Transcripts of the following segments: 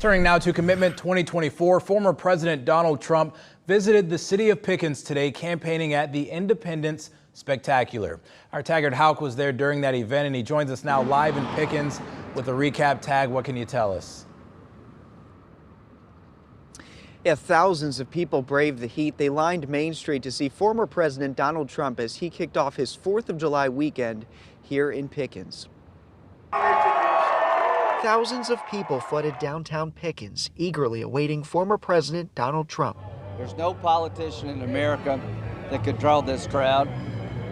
Turning now to Commitment 2024, former President Donald Trump visited the city of Pickens today, campaigning at the Independence Spectacular. Our Taggart Houck was there during that event, and he joins us now live in Pickens with a recap. Tag, what can you tell us? Yeah, thousands of people braved the heat. They lined Main Street to see former President Donald Trump as he kicked off his 4th of July weekend here in Pickens. Thousands of people flooded downtown Pickens, eagerly awaiting former President Donald Trump. There's no politician in America that could draw this crowd.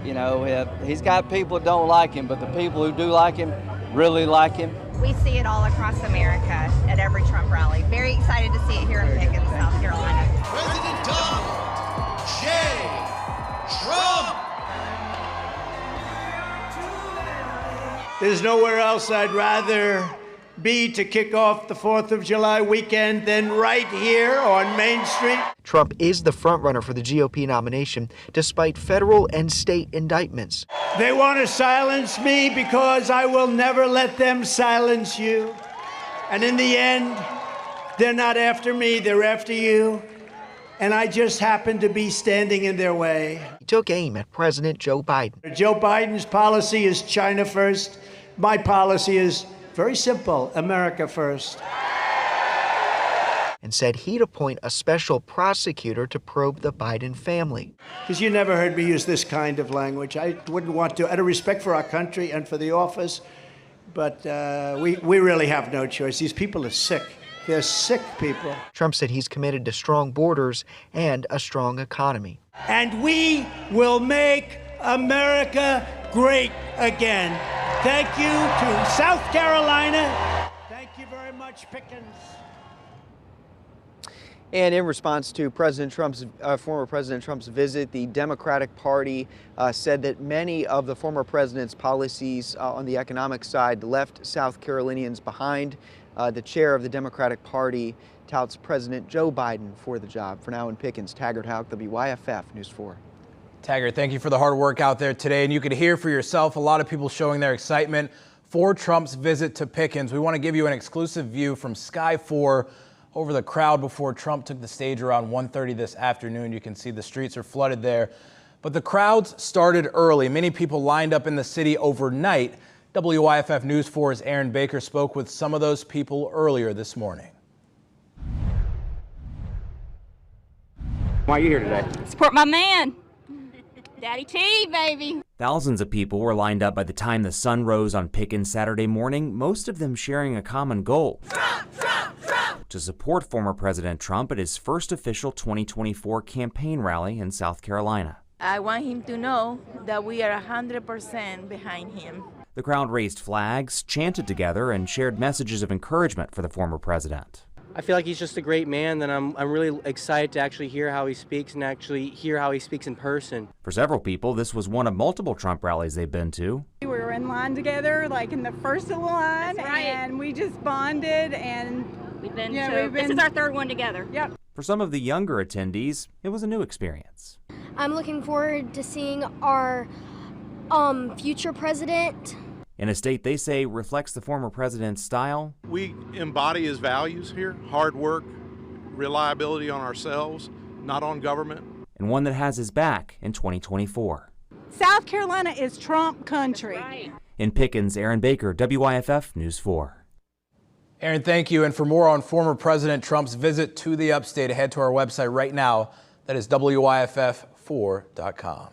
You know, he's got people that don't like him, but the people who do like him really like him. We see it all across America at every Trump rally. Very excited to see it here in Pickens, South Carolina. President Donald J. Trump. There's nowhere else I'd rather be to kick off the 4th of July weekend than right here on Main Street. Trump is the frontrunner for the GOP nomination, despite federal and state indictments. They want to silence me because I will never let them silence you. And in the end, they're not after me, they're after you. And I just happen to be standing in their way. He took aim at President Joe Biden. Joe Biden's policy is China first. My policy is very simple, America first. And said he'd appoint a special prosecutor to probe the Biden family. Because you never heard me use this kind of language. I wouldn't want to, out of respect for our country and for the office, but we really have no choice. These people are sick. They're sick people. Trump said he's committed to strong borders and a strong economy. And we will make America great again. Thank you to South Carolina. Thank you very much, Pickens. And in response to former President Trump's visit, the Democratic Party said that many of the former president's policies on the economic side left South Carolinians behind. The chair of the Democratic Party touts President Joe Biden for the job. For now in Pickens, Taggart Houck, WYFF News 4. Taggart, thank you for the hard work out there today. And you could hear for yourself a lot of people showing their excitement for Trump's visit to Pickens. We want to give you an exclusive view from Sky 4 over the crowd before Trump took the stage around 1:30 this afternoon. You can see the streets are flooded there. But the crowds started early. Many people lined up in the city overnight. WYFF News 4's Aaron Baker spoke with some of those people earlier this morning. Why are you here today? Support my man. Daddy T, baby. Thousands of people were lined up by the time the sun rose on Pickens Saturday morning, most of them sharing a common goal. Trump! To support former President Trump at his first official 2024 campaign rally in South Carolina. I want him to know that we are 100% behind him. The crowd raised flags, chanted together, and shared messages of encouragement for the former president. I feel like he's just a great man, and I'm really excited to actually hear how he speaks and actually hear how he speaks in person. For several people, this was one of multiple Trump rallies they've been to. We were in line together, like in the first of the line, right. And we just bonded, and this is our third one together. Yep. For some of the younger attendees, it was a new experience. I'm looking forward to seeing our future president. In a state they say reflects the former president's style. We embody his values here: hard work, reliability on ourselves, not on government. And one that has his back in 2024. South Carolina is Trump country. Right. In Pickens, Aaron Baker, WYFF News 4. Aaron, thank you. And for more on former President Trump's visit to the upstate, head to our website right now. That is WYFF4.com.